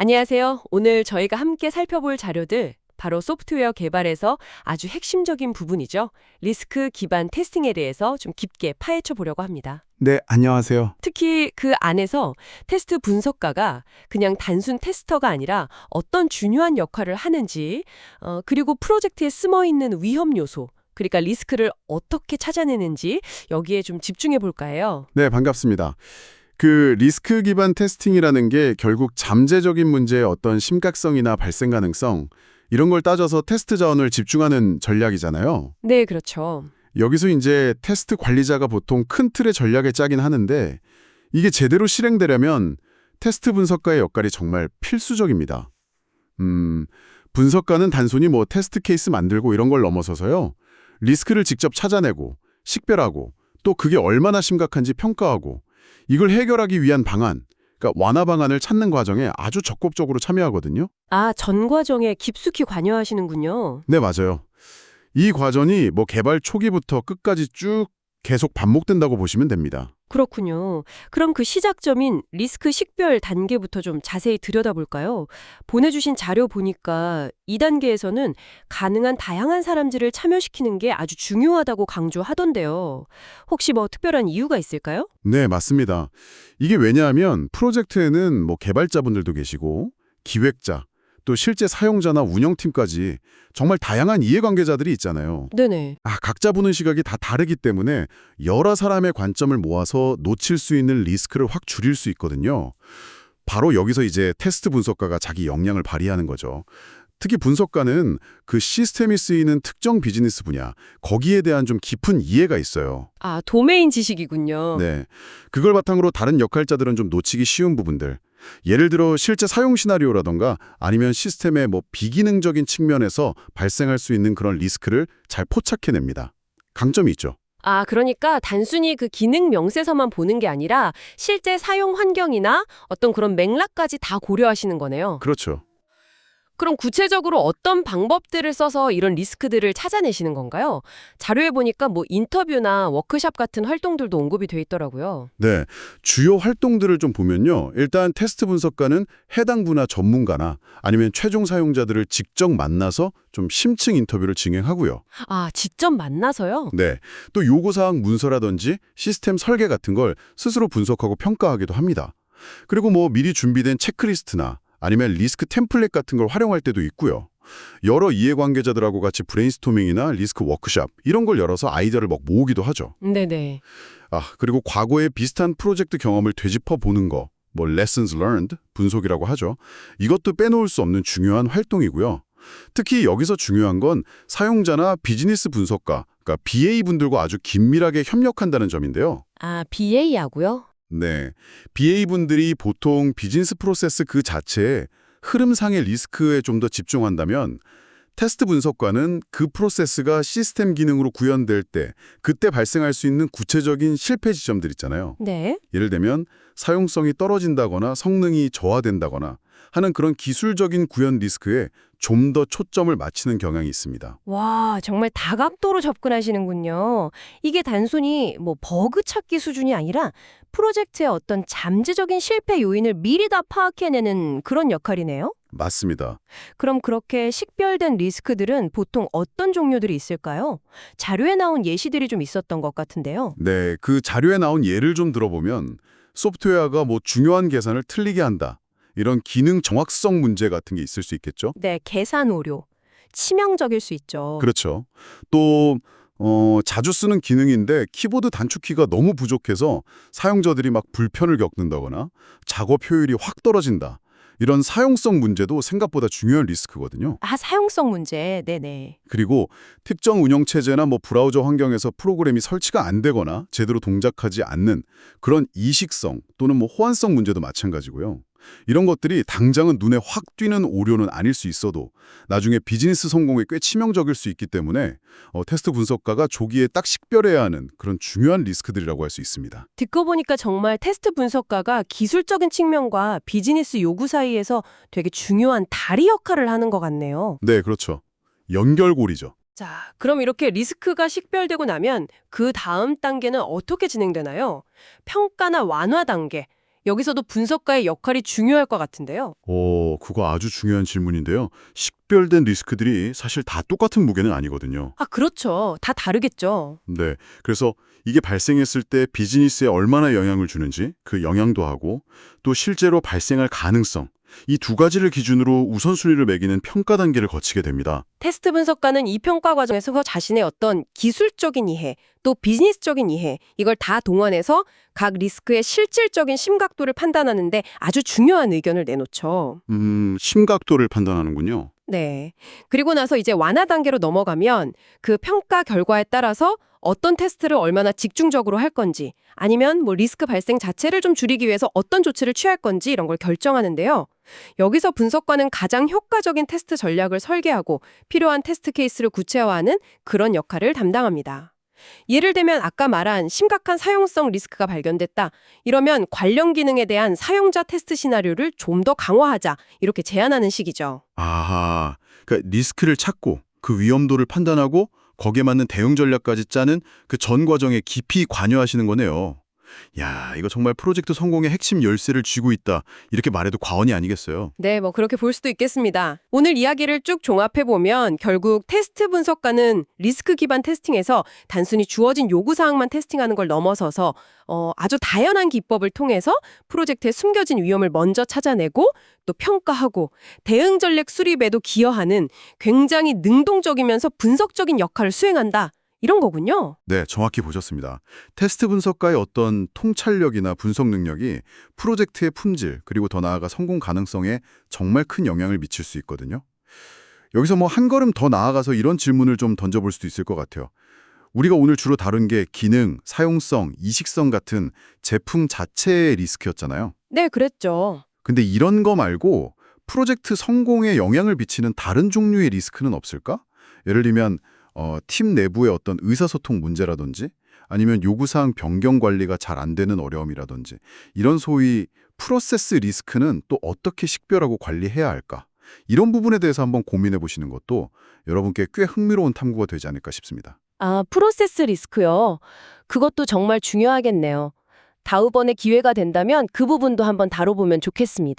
안녕하세요. 오늘 저희가 함께 살펴볼 자료들, 바로 소프트웨어 개발에서 아주 핵심적인 부분이죠. 리스크 기반 테스팅에 대해서 좀 깊게 파헤쳐 보려고 합니다. 네, 안녕하세요. 특히 그 안에서 테스트 분석가가 그냥 단순 테스터가 아니라 어떤 중요한 역할을 하는지, 그리고 프로젝트에 숨어 있는 위험 요소, 그러니까 리스크를 어떻게 찾아내는지 여기에 좀 집중해 볼까 해요. 네, 반갑습니다. 그 리스크 기반 테스팅이라는 게 결국 잠재적인 문제의 어떤 심각성이나 발생 가능성 이런 걸 따져서 테스트 자원을 집중하는 전략이잖아요. 네, 그렇죠. 여기서 이제 테스트 관리자가 보통 큰 틀의 전략을 짜긴 하는데 이게 제대로 실행되려면 테스트 분석가의 역할이 정말 필수적입니다. 분석가는 단순히 뭐 테스트 케이스 만들고 이런 걸 넘어서서요. 리스크를 직접 찾아내고 식별하고 또 그게 얼마나 심각한지 평가하고 이걸 해결하기 위한 방안, 그러니까 완화 방안을 찾는 과정에 아주 적극적으로 참여하거든요. 아, 전 과정에 깊숙이 관여하시는군요. 네, 맞아요. 이 과정이 뭐 개발 초기부터 끝까지 쭉 계속 반복된다고 보시면 됩니다. 그렇군요. 그럼 그 시작점인 리스크 식별 단계부터 좀 자세히 들여다볼까요? 보내주신 자료 보니까 2단계에서는 가능한 다양한 사람들을 참여시키는 게 아주 중요하다고 강조하던데요. 혹시 뭐 특별한 이유가 있을까요? 네, 맞습니다. 이게 왜냐하면 프로젝트에는 뭐 개발자분들도 계시고 기획자, 또 실제 사용자나 운영팀까지 정말 다양한 이해관계자들이 있잖아요. 네네. 각자 보는 시각이 다 다르기 때문에 여러 사람의 관점을 모아서 놓칠 수 있는 리스크를 확 줄일 수 있거든요. 바로 여기서 이제 테스트 분석가가 자기 역량을 발휘하는 거죠. 특히 분석가는 그 시스템이 쓰이는 특정 비즈니스 분야, 거기에 대한 좀 깊은 이해가 있어요. 아, 도메인 지식이군요. 네, 그걸 바탕으로 다른 역할자들은 좀 놓치기 쉬운 부분들, 예를 들어 실제 사용 시나리오라던가 아니면 시스템의 뭐 비기능적인 측면에서 발생할 수 있는 그런 리스크를 잘 포착해냅니다. 강점이 있죠. 아, 그러니까 단순히 그 기능 명세서만 보는 게 아니라 실제 사용 환경이나 어떤 그런 맥락까지 다 고려하시는 거네요. 그렇죠. 그럼 구체적으로 어떤 방법들을 써서 이런 리스크들을 찾아내시는 건가요? 자료에 보니까 뭐 인터뷰나 워크숍 같은 활동들도 언급이 돼 있더라고요. 네, 주요 활동들을 좀 보면요. 일단 테스트 분석가는 해당 분야 전문가나 아니면 최종 사용자들을 직접 만나서 좀 심층 인터뷰를 진행하고요. 아, 직접 만나서요? 네, 또 요구사항 문서라든지 시스템 설계 같은 걸 스스로 분석하고 평가하기도 합니다. 그리고 뭐 미리 준비된 체크리스트나 아니면 리스크 템플릿 같은 걸 활용할 때도 있고요. 여러 이해관계자들하고 같이 브레인스토밍이나 리스크 워크숍 이런 걸 열어서 아이디어를 막 모으기도 하죠. 네네. 그리고 과거의 비슷한 프로젝트 경험을 되짚어 보는 거, 뭐 lessons learned, 분석이라고 하죠. 이것도 빼놓을 수 없는 중요한 활동이고요. 특히 여기서 중요한 건 사용자나 비즈니스 분석가, 그러니까 BA분들과 아주 긴밀하게 협력한다는 점인데요. 아, BA하고요? 네, BA분들이 보통 비즈니스 프로세스 그 자체에 흐름상의 리스크에 좀 더 집중한다면 테스트 분석과는 그 프로세스가 시스템 기능으로 구현될 때 그때 발생할 수 있는 구체적인 실패 지점들 있잖아요. 네. 예를 들면 사용성이 떨어진다거나 성능이 저하된다거나 하는 그런 기술적인 구현 리스크에 좀 더 초점을 맞추는 경향이 있습니다. 와, 정말 다각도로 접근하시는군요. 이게 단순히 뭐 버그 찾기 수준이 아니라 프로젝트의 어떤 잠재적인 실패 요인을 미리 다 파악해내는 그런 역할이네요. 맞습니다. 그럼 그렇게 식별된 리스크들은 보통 어떤 종류들이 있을까요? 자료에 나온 예시들이 좀 있었던 것 같은데요. 네, 그 자료에 나온 예를 좀 들어보면 소프트웨어가 뭐 중요한 계산을 틀리게 한다. 이런 기능 정확성 문제 같은 게 있을 수 있겠죠? 네, 계산 오류. 치명적일 수 있죠. 그렇죠. 또 자주 쓰는 기능인데 키보드 단축키가 너무 부족해서 사용자들이 막 불편을 겪는다거나 작업 효율이 확 떨어진다. 이런 사용성 문제도 생각보다 중요한 리스크거든요. 아, 사용성 문제. 네네. 그리고 특정 운영체제나 뭐 브라우저 환경에서 프로그램이 설치가 안 되거나 제대로 동작하지 않는 그런 이식성 또는 뭐 호환성 문제도 마찬가지고요. 이런 것들이 당장은 눈에 확 띄는 오류는 아닐 수 있어도 나중에 비즈니스 성공에 꽤 치명적일 수 있기 때문에 테스트 분석가가 조기에 딱 식별해야 하는 그런 중요한 리스크들이라고 할 수 있습니다. 듣고 보니까 정말 테스트 분석가가 기술적인 측면과 비즈니스 요구 사이에서 되게 중요한 다리 역할을 하는 것 같네요. 네, 그렇죠. 연결고리죠. 자, 그럼 이렇게 리스크가 식별되고 나면 그 다음 단계는 어떻게 진행되나요? 평가나 완화 단계. 여기서도 분석가의 역할이 중요할 것 같은데요. 그거 아주 중요한 질문인데요. 식별된 리스크들이 사실 다 똑같은 무게는 아니거든요. 아, 그렇죠. 다 다르겠죠. 네. 그래서 이게 발생했을 때 비즈니스에 얼마나 영향을 주는지 그 영향도 하고 또 실제로 발생할 가능성 이 두 가지를 기준으로 우선순위를 매기는 평가 단계를 거치게 됩니다. 테스트 분석가는 이 평가 과정에서 자신의 어떤 기술적인 이해, 또 비즈니스적인 이해, 이걸 다 동원해서 각 리스크의 실질적인 심각도를 판단하는데 아주 중요한 의견을 내놓죠. 심각도를 판단하는군요. 네. 그리고 나서 이제 완화 단계로 넘어가면 그 평가 결과에 따라서 어떤 테스트를 얼마나 집중적으로 할 건지 아니면 뭐 리스크 발생 자체를 좀 줄이기 위해서 어떤 조치를 취할 건지 이런 걸 결정하는데요. 여기서 분석관은 가장 효과적인 테스트 전략을 설계하고 필요한 테스트 케이스를 구체화하는 그런 역할을 담당합니다. 예를 들면 아까 말한 심각한 사용성 리스크가 발견됐다. 이러면 관련 기능에 대한 사용자 테스트 시나리오를 좀 더 강화하자. 이렇게 제안하는 식이죠. 아하, 그러니까 리스크를 찾고 그 위험도를 판단하고 거기에 맞는 대응 전략까지 짜는 그 전 과정에 깊이 관여하시는 거네요. 야, 이거 정말 프로젝트 성공의 핵심 열쇠를 쥐고 있다. 이렇게 말해도 과언이 아니겠어요. 네, 뭐 그렇게 볼 수도 있겠습니다. 오늘 이야기를 쭉 종합해보면 결국 테스트 분석가는 리스크 기반 테스팅에서 단순히 주어진 요구사항만 테스팅하는 걸 넘어서서 아주 다양한 기법을 통해서 프로젝트에 숨겨진 위험을 먼저 찾아내고 또 평가하고 대응 전략 수립에도 기여하는 굉장히 능동적이면서 분석적인 역할을 수행한다. 이런 거군요. 네, 정확히 보셨습니다. 테스트 분석가의 어떤 통찰력이나 분석 능력이 프로젝트의 품질 그리고 더 나아가 성공 가능성에 정말 큰 영향을 미칠 수 있거든요. 여기서 뭐 한 걸음 더 나아가서 이런 질문을 좀 던져볼 수도 있을 것 같아요. 우리가 오늘 주로 다룬 게 기능, 사용성, 이식성 같은 제품 자체의 리스크였잖아요. 네, 그랬죠. 근데 이런 거 말고 프로젝트 성공에 영향을 미치는 다른 종류의 리스크는 없을까? 예를 들면 팀 내부의 어떤 의사소통 문제라든지 아니면 요구사항 변경 관리가 잘 안 되는 어려움이라든지 이런 소위 프로세스 리스크는 또 어떻게 식별하고 관리해야 할까? 이런 부분에 대해서 한번 고민해 보시는 것도 여러분께 꽤 흥미로운 탐구가 되지 않을까 싶습니다. 아, 프로세스 리스크요. 그것도 정말 중요하겠네요. 다음번에 기회가 된다면 그 부분도 한번 다뤄보면 좋겠습니다.